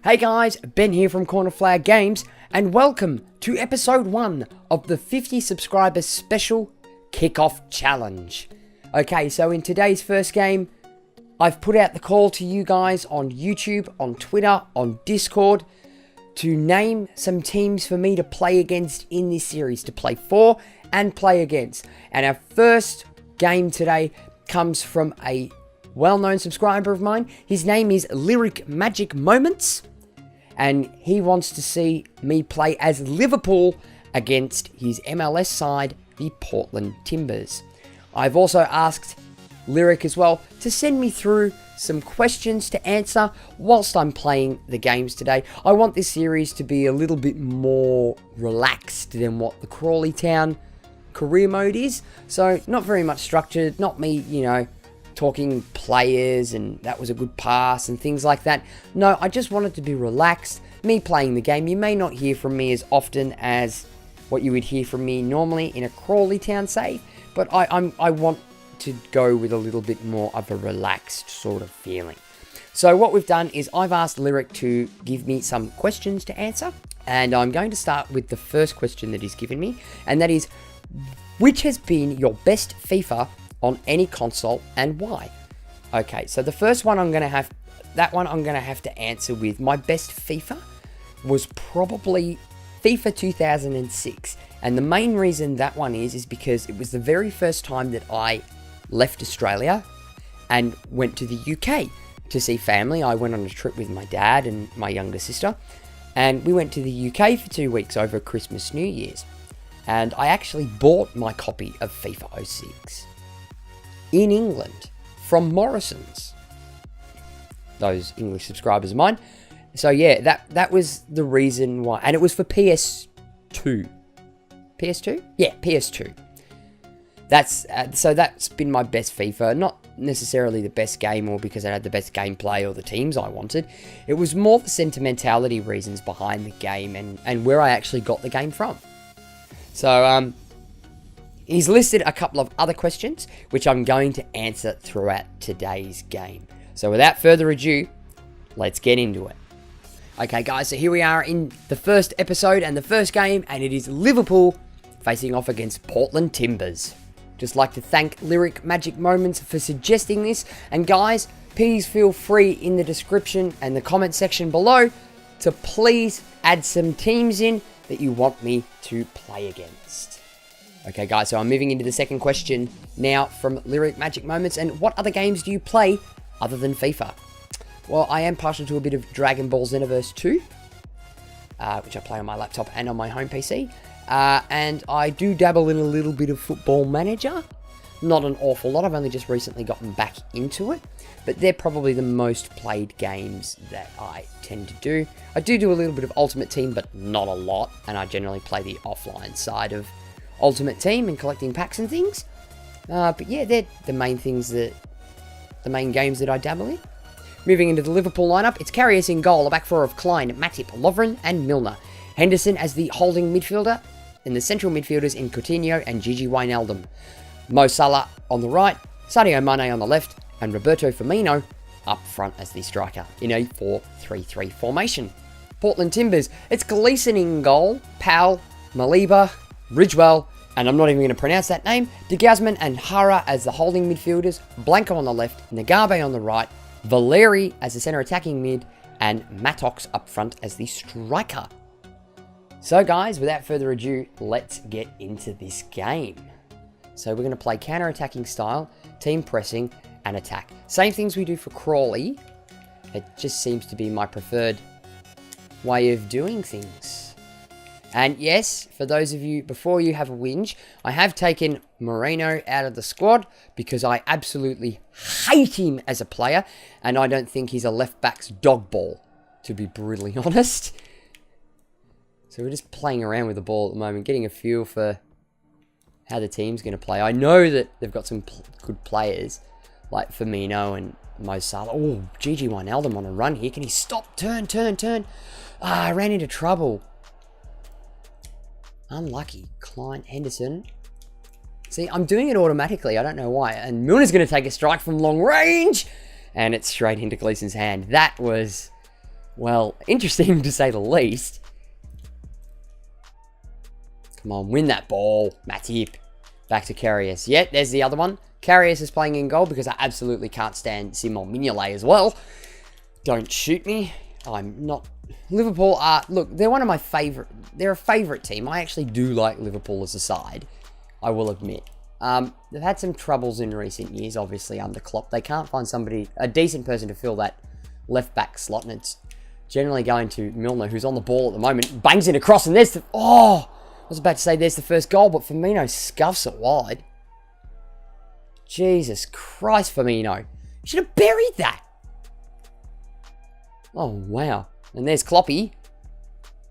Hey guys, Ben here from Corner Flag Games, and welcome to episode 1 of the 50 subscribers special kickoff challenge. Okay, so in today's first game, I've put out the call to you guys on YouTube, on Twitter, on Discord, to name some teams for me to play against in this series, to play for and play against. And our first game today comes from a well-known subscriber of mine. His name is Lyric Magic Moments, and he wants to see me play as Liverpool against his MLS side, the Portland Timbers. I've also asked Lyric as well to send me through some questions to answer whilst I'm playing the games today. I want this series to be a little bit more relaxed than what the Crawley Town career mode is. So not very much structured, not me, talking players and that was a good pass and things like that. No, I just want it to be relaxed, me playing the game. You may not hear from me as often as what you would hear from me normally in a Crawley Town save, but I want to go with a little bit more of a relaxed sort of feeling. So what we've done is I've asked Lyric to give me some questions to answer, and I'm going to start with the first question that he's given me, and that is, which has been your best FIFA on any console and why? Okay, so the first one I'm going to have to answer with my best FIFA was probably FIFA 2006. And the main reason that one is because it was the very first time that I left Australia and went to the UK to see family. I went on a trip with my dad and my younger sister, and we went to the UK for 2 weeks over Christmas, New Year's. And I actually bought my copy of FIFA 06 in England from Morrison's, those English subscribers of mine. So yeah, that was the reason why, and it was for PS2. PS2? Yeah, PS2. So that's been my best FIFA. Not necessarily the best game or because I had the best gameplay or the teams I wanted. It was more the sentimentality reasons behind the game and where I actually got the game from. So he's listed a couple of other questions, which I'm going to answer throughout today's game. So without further ado, let's get into it. Okay guys, so here we are in the first episode and the first game, and it is Liverpool facing off against Portland Timbers. Just like to thank Lyric Magic Moments for suggesting this, and guys, please feel free in the description and the comment section below to please add some teams in that you want me to play against. Okay guys, so I'm moving into the second question now from Lyric Magic Moments. And what other games do you play other than FIFA? Well, I am partial to a bit of Dragon Ball Xenoverse 2, which I play on my laptop and on my home PC. And I do dabble in a little bit of Football Manager. Not an awful lot, I've only just recently gotten back into it. But they're probably the most played games that I tend to do. I do a little bit of Ultimate Team, but not a lot. And I generally play the offline side of Ultimate Team and collecting packs and things. But yeah, they're the main games that I dabble in. Moving into the Liverpool lineup, it's Karius in goal, a back four of Klein, Matip, Lovren and Milner. Henderson as the holding midfielder, and the central midfielders in Coutinho and Gigi Wijnaldum. Mo Salah on the right, Sadio Mane on the left, and Roberto Firmino up front as the striker in a 4-3-3 formation. Portland Timbers, it's Gleeson in goal, Powell, Maliba, Ridgewell, and I'm not even going to pronounce that name, De Guzman and Hara as the holding midfielders, Blanco on the left, Nagabe on the right, Valeri as the centre attacking mid, and Mattox up front as the striker. So guys, without further ado, let's get into this game. So we're going to play counter-attacking style, team pressing, and attack. Same things we do for Crawley. It just seems to be my preferred way of doing things. And yes, for those of you, before you have a whinge, I have taken Moreno out of the squad because I absolutely hate him as a player, and I don't think he's a left-back's dog ball, to be brutally honest. So we're just playing around with the ball at the moment, getting a feel for how the team's going to play. I know that they've got some good players, like Firmino and Mo Salah. Oh, Gigi Wijnaldum on a run here. Can he stop? Turn. Ah, I ran into trouble. Unlucky. Klein, Henderson. See, I'm doing it automatically. I don't know why. And Milner's going to take a strike from long range. And it's straight into Gleeson's hand. That was well, interesting to say the least. Come on, win that ball. Matip. Back to Karius. Yeah, there's the other one. Karius is playing in goal because I absolutely can't stand Simon Mignolet as well. Don't shoot me. I'm not... Liverpool are... Look, they're one of my favourite... They're a favourite team. I actually do like Liverpool as a side. I will admit. They've had some troubles in recent years, obviously, under Klopp. They can't find somebody... A decent person to fill that left-back slot. And it's generally going to Milner, who's on the ball at the moment. Bangs it across, and there's the... Oh! I was about to say there's the first goal, but Firmino scuffs it wide. Jesus Christ, Firmino. You should have buried that. Oh, wow. And there's Kloppy.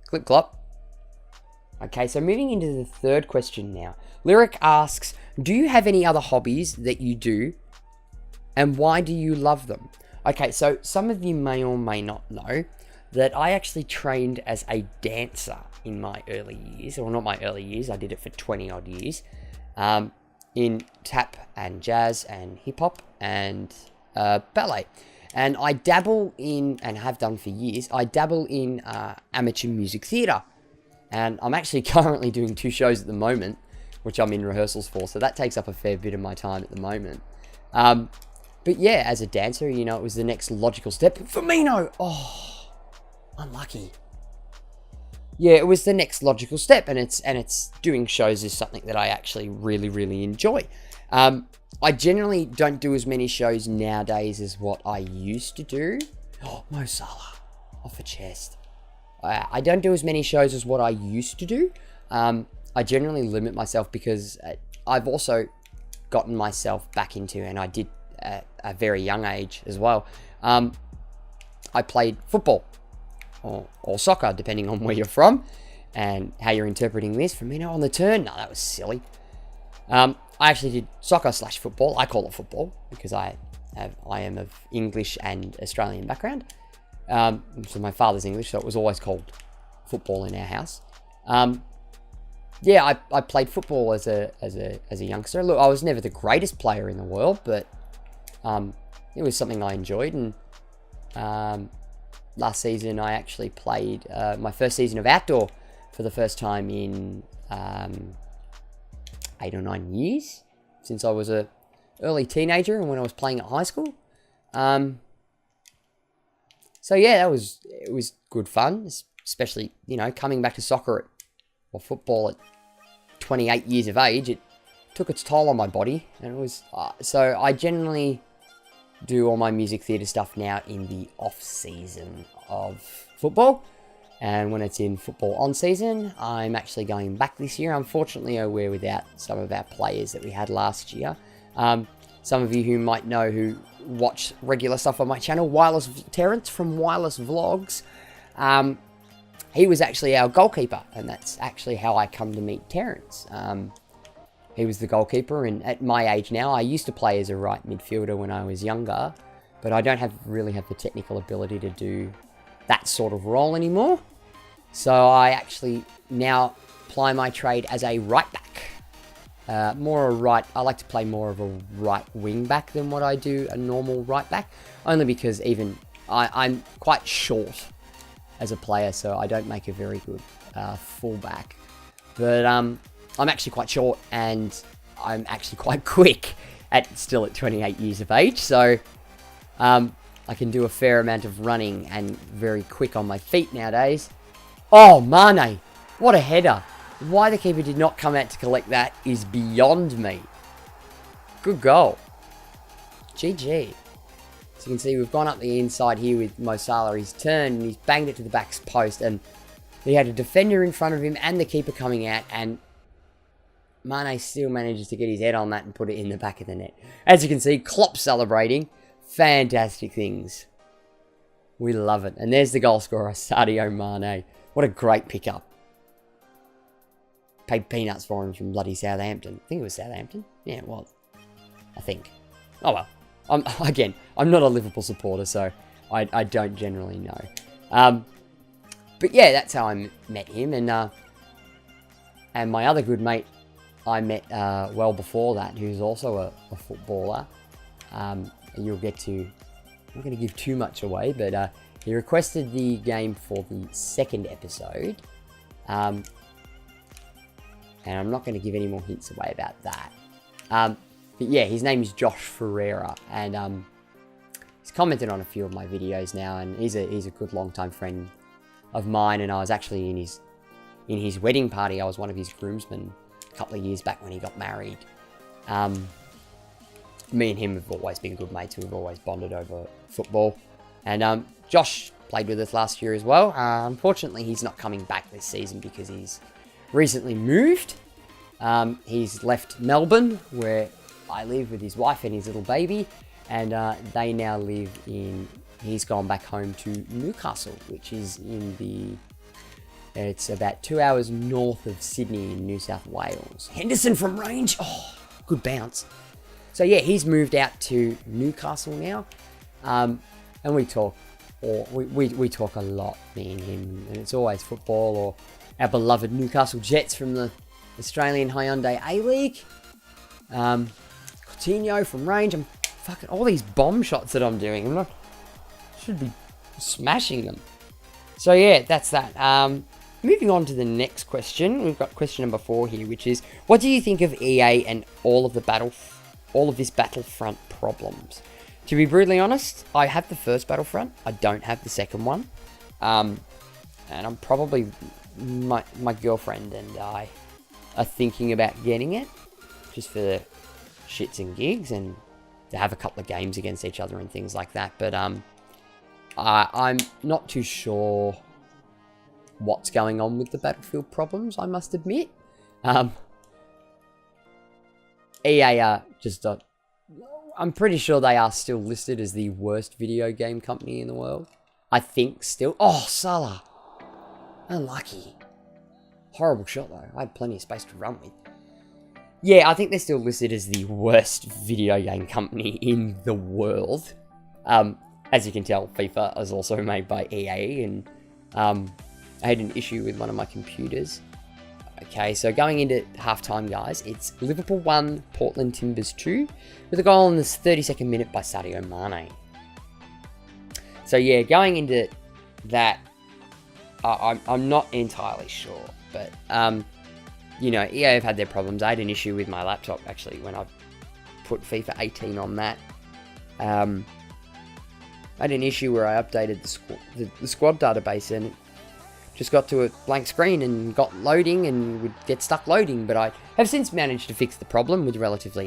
Clip Klopp. Okay, so moving into the third question now. Lyric asks, do you have any other hobbies that you do? And why do you love them? Okay, so some of you may or may not know that I actually trained as a dancer in my early years. Well, not my early years. I did it for 20 odd years. In tap and jazz and hip hop and ballet. And I dabble in, and have done for years, I dabble in amateur music theatre. And I'm actually currently doing 2 shows at the moment, which I'm in rehearsals for. So that takes up a fair bit of my time at the moment. But yeah, as a dancer, you know, it was the next logical step. Firmino! Oh, unlucky. Yeah, it was the next logical step, and it's doing shows is something that I actually really enjoy. I generally don't do as many shows nowadays as what I used to do. Oh, Mo Salah off the chest. I don't do as many shows as what I used to do. I generally limit myself because I've also gotten myself back into, and I did at a very young age as well. I played football. Or soccer, depending on where you're from and how you're interpreting this. Firmino on the turn. No, that was silly. I actually did soccer/football. I call it football because I am of English and Australian background. So my father's English, so it was always called football in our house. Yeah, I played football as a youngster. Look, I was never the greatest player in the world, but it was something I enjoyed. And last season, I actually played my first season of outdoor for the first time in 8 or 9 years, since I was a early teenager and when I was playing at high school. So yeah, it was good fun, especially, you know, coming back to soccer or football at 28 years of age. It took its toll on my body, and it was so I generally do all my music theatre stuff now in the off season of football, and when it's in football on season, I'm actually going back this year. Unfortunately, we're without some of our players that we had last year. Some of you who might know, who watch regular stuff on my channel, Terrence from Wireless Vlogs, he was actually our goalkeeper, and that's actually how I come to meet Terrence. He was the goalkeeper, and at my age now, I used to play as a right midfielder when I was younger, but I don't really have the technical ability to do that sort of role anymore. So I actually now ply my trade as a right back. I like to play more of a right wing back than what I do a normal right back, only because even I'm quite short as a player, so I don't make a very good full back. But I'm actually quite short, and I'm actually quite quick still at 28 years of age, so I can do a fair amount of running and very quick on my feet nowadays. Oh, Mane, what a header. Why the keeper did not come out to collect that is beyond me. Good goal. GG. So you can see we've gone up the inside here with Mo Salah. He's turned and he's banged it to the back post, and he had a defender in front of him and the keeper coming out, and Mane still manages to get his head on that and put it in the back of the net. As you can see, Klopp celebrating. Fantastic things. We love it. And there's the goal scorer, Sadio Mane. What a great pickup. Paid peanuts for him from bloody Southampton. I think it was Southampton. Yeah, it was. I think. Oh well. I'm not a Liverpool supporter, so I don't generally know. But yeah, that's how I met him. And my other good mate I met well before that, who's also a footballer. You'll get to... I'm not going to give too much away, but He requested the game for the second episode. And I'm not going to give any more hints away about that. But yeah, his name is Josh Ferreira, and he's commented on a few of my videos now, and he's a good long-time friend of mine, and I was actually in his wedding party. I was one of his groomsmen a couple of years back when he got married. Me and him have always been good mates. We've always bonded over football, and Josh played with us last year as well. Unfortunately, he's not coming back this season because he's recently moved. He's left Melbourne, where I live with his wife and his little baby, and they now live in... He's gone back home to Newcastle, which is it's about 2 hours north of Sydney in New South Wales. Henderson from range. Oh, good bounce. So yeah, he's moved out to Newcastle now, and we talk, or we talk a lot, me and him, and it's always football or our beloved Newcastle Jets from the Australian Hyundai A-League. Coutinho from range. I'm fucking all these bomb shots that I'm doing. Should be smashing them. So yeah, that's that. Moving on to the next question. We've got question number 4 here, which is, what do you think of EA and all of this Battlefront problems? To be brutally honest, I have the first Battlefront. I don't have the second one. And I'm probably... My girlfriend and I are thinking about getting it, just for the shits and gigs, and to have a couple of games against each other and things like that. But I'm not too sure what's going on with the Battlefield problems, I must admit. EA are just... I'm pretty sure they are still listed as the worst video game company in the world. I think still. Oh, Salah. Unlucky. Horrible shot though. I had plenty of space to run with. Yeah, I think they're still listed as the worst video game company in the world. As you can tell, FIFA is also made by EA, and I had an issue with one of my computers. Okay, so going into halftime, guys, it's Liverpool 1, Portland Timbers 2, with a goal in the 32nd minute by Sadio Mane. So yeah, going into that, I'm not entirely sure, but you know, EA have had their problems. I had an issue with my laptop actually when I put FIFA 18 on that. I had an issue where I updated the squad database, and it just got to a blank screen and got loading and would get stuck loading. But I have since managed to fix the problem with relative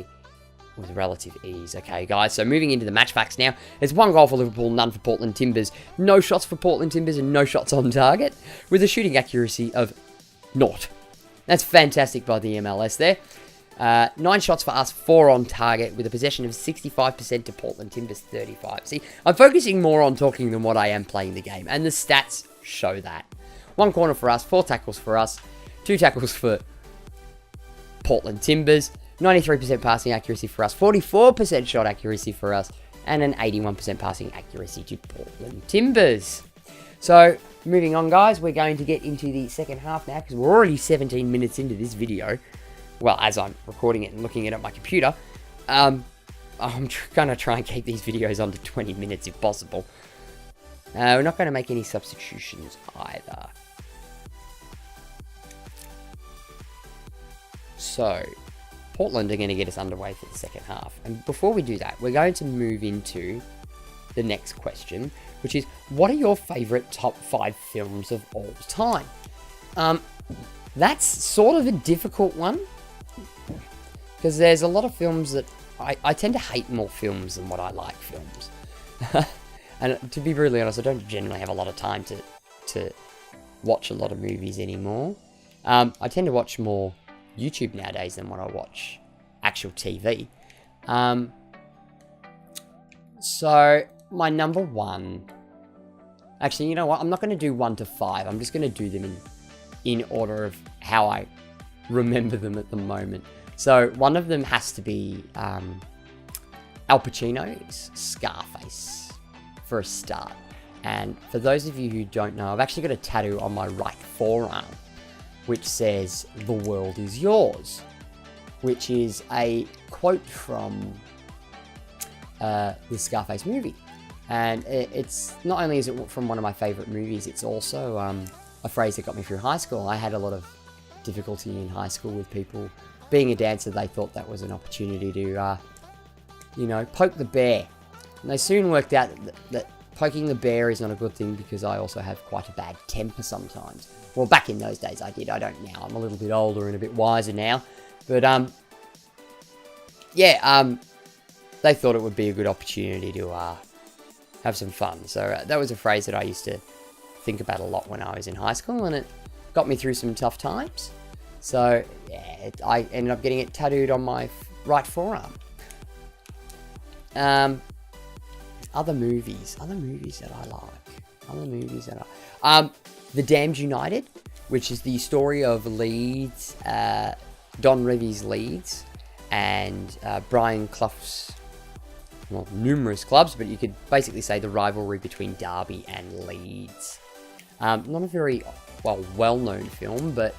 ease. Okay, guys, so moving into the match facts now. There's 1 goal for Liverpool, none for Portland Timbers. No shots for Portland Timbers and no shots on target, with a shooting accuracy of 0. That's fantastic by the MLS there. 9 shots for us, 4 on target, with a possession of 65% to Portland Timbers 35. See, I'm focusing more on talking than what I am playing the game, and the stats show that. 1 corner for us, 4 tackles for us, 2 tackles for Portland Timbers, 93% passing accuracy for us, 44% shot accuracy for us, and an 81% passing accuracy to Portland Timbers. So, moving on, guys, we're going to get into the second half now, because we're already 17 minutes into this video. Well, as I'm recording it and looking at it on my computer. I'm going to try and keep these videos under 20 minutes if possible. We're not going to make any substitutions either. So, Portland are going to get us underway for the second half. And before we do that, we're going to move into the next question, which is, what are your favourite top 5 films of all time? That's sort of a difficult one, because there's a lot of films that I tend to hate more films than what I like films. And to be brutally honest, I don't generally have a lot of time to watch a lot of movies anymore. I tend to watch more YouTube nowadays than what I watch actual TV. So my number 1, actually, you know what? I'm not going to do 1 to 5. I'm just going to do them in order of how I remember them at the moment. So one of them has to be Al Pacino's Scarface, for a start. And for those of you who don't know, I've actually got a tattoo on my right forearm which says, "The world is yours," which is a quote from the Scarface movie. And it's not only is it from one of my favourite movies, it's also a phrase that got me through high school. I had a lot of difficulty in high school with people. Being a dancer, they thought that was an opportunity to, poke the bear. And they soon worked out that poking the bear is not a good thing, because I also have quite a bad temper sometimes. Well, back in those days I did. I don't now. I'm a little bit older and a bit wiser now. But, they thought it would be a good opportunity to have some fun. So that was a phrase that I used to think about a lot when I was in high school, and it got me through some tough times. So, yeah, I ended up getting it tattooed on my right forearm. Other movies that I like. The Damned United, which is the story of Leeds, Don Revie's Leeds, and Brian Clough's, well, numerous clubs, but you could basically say the rivalry between Derby and Leeds. Not a very, well-known film, but,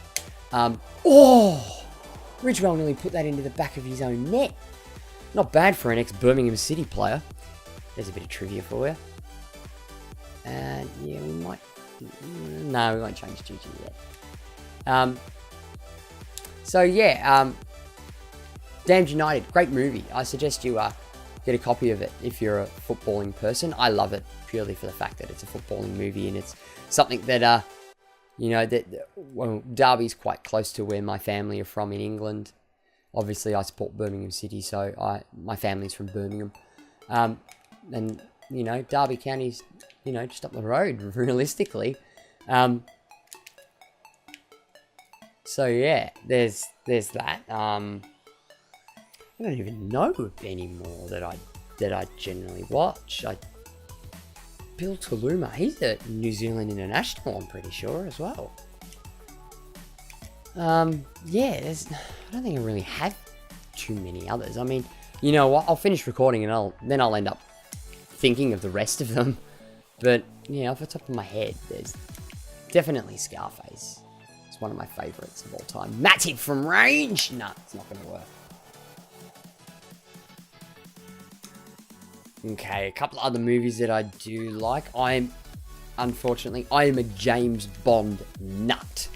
Ridgewell nearly put that into the back of his own net. Not bad for an ex-Birmingham City player. There's a bit of trivia for you. And, yeah, we might... No, we won't change GG yet. Damned United, great movie. I suggest you get a copy of it if you're a footballing person. I love it purely for the fact that it's a footballing movie, and it's something that, Derby's quite close to where my family are from in England. Obviously, I support Birmingham City, so my family's from Birmingham. And, Derby County's, just up the road, realistically. So, yeah, there's that. I don't even know any more that I generally watch. Bill Tuluma, he's a New Zealand international, I'm pretty sure, as well. I don't think I really have too many others. I mean, you know what? I'll finish recording and I'll end up thinking of the rest of them. But, yeah, off the top of my head, there's definitely Scarface. It's one of my favourites of all time. Matty from range! Nah, it's not going to work. Okay, a couple of other movies that I do like. Unfortunately, I am a James Bond nut.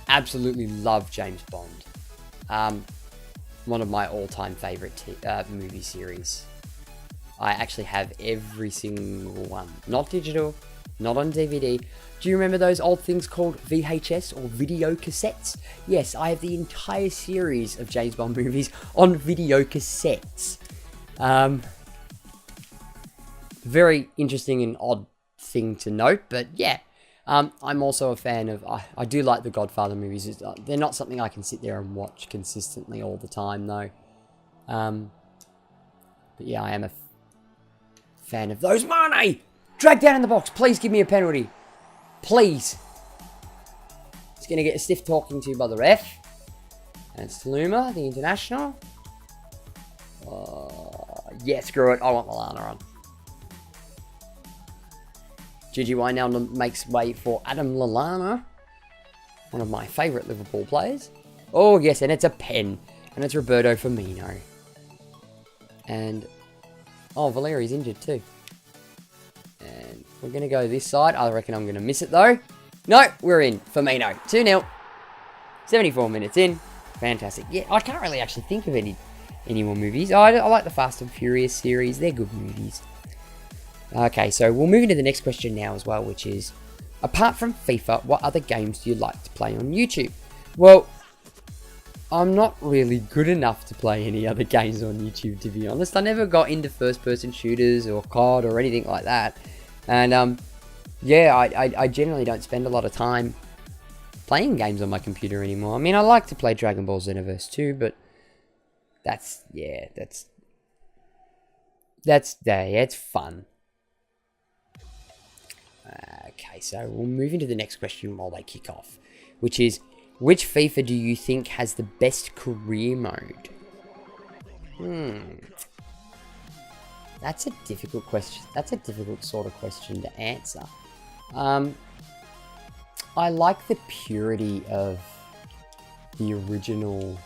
Absolutely love James Bond. One of my all-time favourite movie series. I actually have every single one. Not digital, not on DVD. Do you remember those old things called VHS or video cassettes? Yes, I have the entire series of James Bond movies on video cassettes. Very interesting and odd thing to note, but yeah. I'm also a fan of... I do like the Godfather movies. They're not something I can sit there and watch consistently all the time, though. But yeah, I am a fan of those. Mane! Drag down in the box. Please give me a penalty. Please. He's going to get a stiff talking to by the ref. And it's Luma, the international. Yeah, screw it. I want Lallana on. Gigi Wijnaldum makes way for Adam Lallana, one of my favourite Liverpool players. Oh, yes, and it's a pen. And it's Roberto Firmino. And, Valeri's injured too. And we're going to go this side. I reckon I'm going to miss it, though. No, we're in. Firmino. 2-0. 74 minutes in. Fantastic. Yeah, I can't really actually think of any more movies. I like the Fast and Furious series. They're good movies. Okay, so we'll move into the next question now as well, which is, apart from FIFA, what other games do you like to play on YouTube? Well, I'm not really good enough to play any other games on YouTube, to be honest. I never got into first-person shooters or COD or anything like that. And, I generally don't spend a lot of time playing games on my computer anymore. I mean, I like to play Dragon Ball Xenoverse 2, but it's fun. Okay, so we'll move into the next question while they kick off, which is, which FIFA do you think has the best career mode? That's a difficult question. That's a difficult sort of question to answer. I like the purity of the original...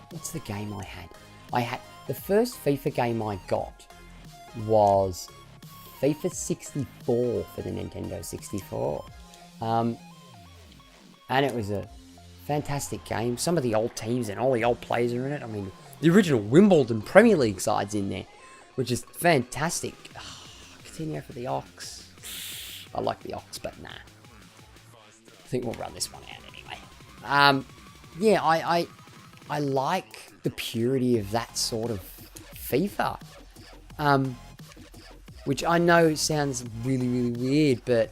what's the game I had? The first FIFA game I got was FIFA 64 for the Nintendo 64. And it was a fantastic game. Some of the old teams and all the old players are in it. I mean, the original Wimbledon Premier League side's in there, which is fantastic. Continue for the Ox. I like the Ox, but nah. I think we'll run this one out anyway. Yeah, I like the purity of that sort of FIFA. Which I know sounds really, really weird, but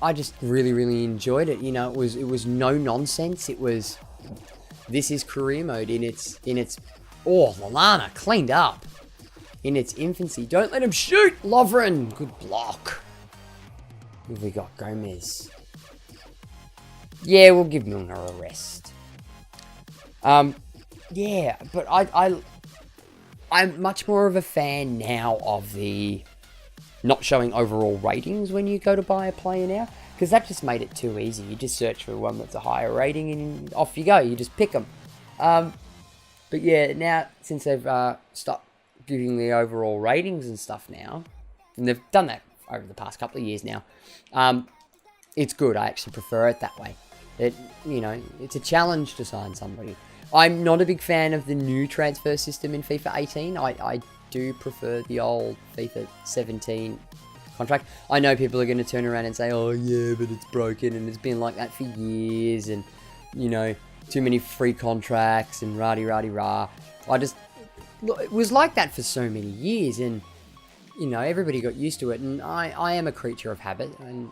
I just really, really enjoyed it. You know, it was no nonsense. It was, this is career mode in its oh, Lallana cleaned up in its infancy. Don't let him shoot, Lovren. Good block. Who have we got? Gomez. Yeah, we'll give Milner a rest. Yeah, but I'm much more of a fan now of the not showing overall ratings when you go to buy a player now, because that just made it too easy. You just search for one that's a higher rating and off you go. You just pick them. But yeah, now since they've stopped giving the overall ratings and stuff now, and they've done that over the past couple of years now, it's good. I actually prefer it that way. You know, it's a challenge to sign somebody. I'm not a big fan of the new transfer system in FIFA 18. I do prefer the old FIFA 17 contract. I know people are going to turn around and say, oh yeah, but it's broken and it's been like that for years and, you know, too many free contracts and rah-de-rah-de-rah. It was like that for so many years and, you know, everybody got used to it, and I am a creature of habit. And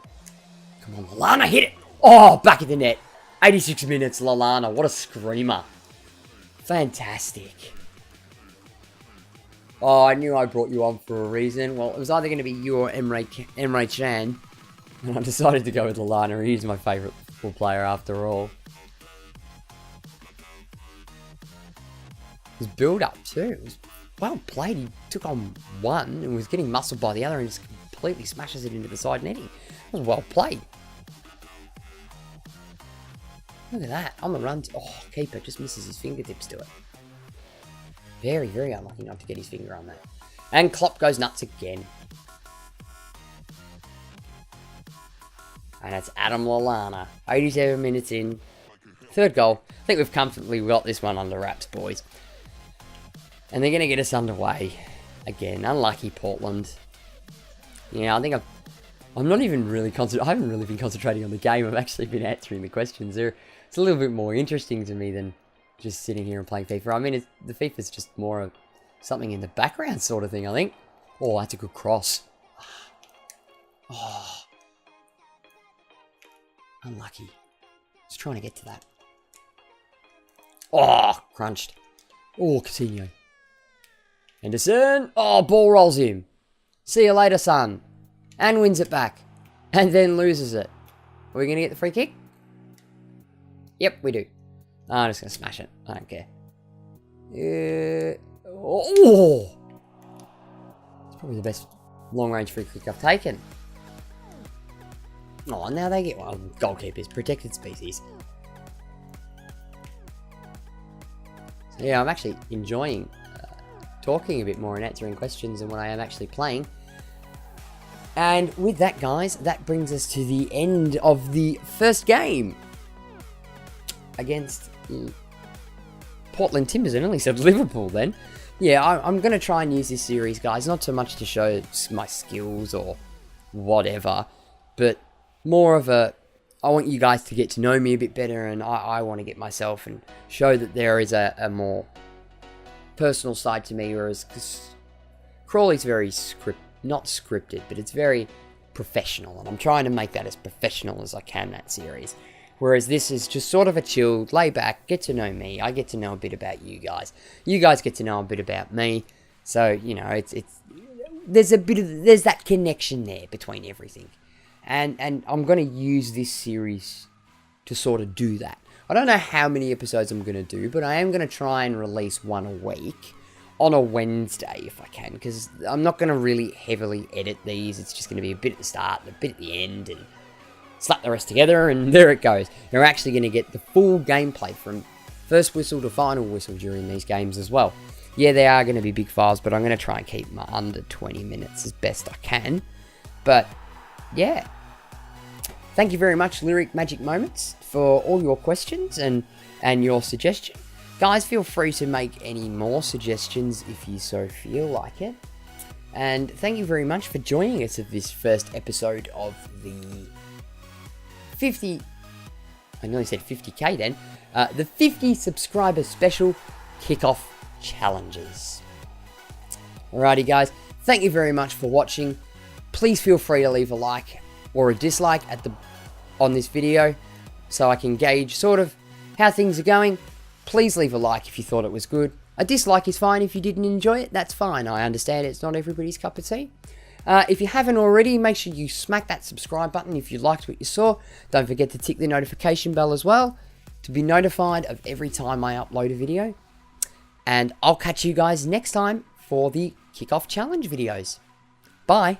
come on, Lallana, hit it! Oh, back of the net. 86 minutes, Lallana. What a screamer. Fantastic. Oh, I knew I brought you on for a reason. Well, it was either going to be you or Emre Can. And I decided to go with Lallana. He's my favourite football player after all. His build-up too. It was well played. He took on one and was getting muscled by the other and just completely smashes it into the side netting. It was well played. Look at that. On the run. Oh, keeper just misses his fingertips to it. Very, very unlucky not to get his finger on that. And Klopp goes nuts again. And it's Adam Lallana. 87 minutes in. Third goal. I think we've comfortably got this one under wraps, boys. And they're going to get us underway. Again, unlucky Portland. Yeah, I think I'm not even really I haven't really been concentrating on the game. I've actually been answering the questions. It's a little bit more interesting to me than just sitting here and playing FIFA. I mean, the FIFA's just more of something in the background sort of thing, I think. Oh, that's a good cross. Oh. Unlucky. Just trying to get to that. Oh, crunched. Oh, Coutinho. Henderson. Oh, ball rolls him. See you later, son. And wins it back. And then loses it. Are we going to get the free kick? Yep, we do. I'm just going to smash it. I don't care. Oh! It's probably the best long-range free kick I've taken. Oh, now they get one. Goalkeepers, protected species. So yeah, I'm actually enjoying talking a bit more and answering questions than when I am actually playing. And with that, guys, that brings us to the end of the first game against Portland Timbers. I nearly said Liverpool then. Yeah, I'm going to try and use this series, guys, not so much to show my skills or whatever, but more of I want you guys to get to know me a bit better, and I want to get myself and show that there is a more personal side to me, whereas Crawley's very not scripted, but it's very professional, and I'm trying to make that as professional as I can, that series. Whereas this is just sort of a chilled, lay back, get to know me. I get to know a bit about you guys. You guys get to know a bit about me. So, you know, there's that connection there between everything. And I'm going to use this series to sort of do that. I don't know how many episodes I'm going to do, but I am going to try and release one a week on a Wednesday if I can, because I'm not going to really heavily edit these. It's just going to be a bit at the start and a bit at the end, and slap the rest together, and there it goes. You're actually going to get the full gameplay from first whistle to final whistle during these games as well. Yeah, they are going to be big files, but I'm going to try and keep them under 20 minutes as best I can. But, yeah. Thank you very much, Lyric Magic Moments, for all your questions and your suggestion. Guys, feel free to make any more suggestions if you so feel like it. And thank you very much for joining us at this first episode of the 50... I nearly said 50k then. The 50 subscriber special kickoff challenges. Alrighty guys, thank you very much for watching. Please feel free to leave a like or a dislike on this video so I can gauge sort of how things are going. Please leave a like if you thought it was good. A dislike is fine if you didn't enjoy it, that's fine. I understand it's not everybody's cup of tea. If you haven't already, make sure you smack that subscribe button if you liked what you saw. Don't forget to tick the notification bell as well to be notified of every time I upload a video. And I'll catch you guys next time for the kickoff challenge videos. Bye.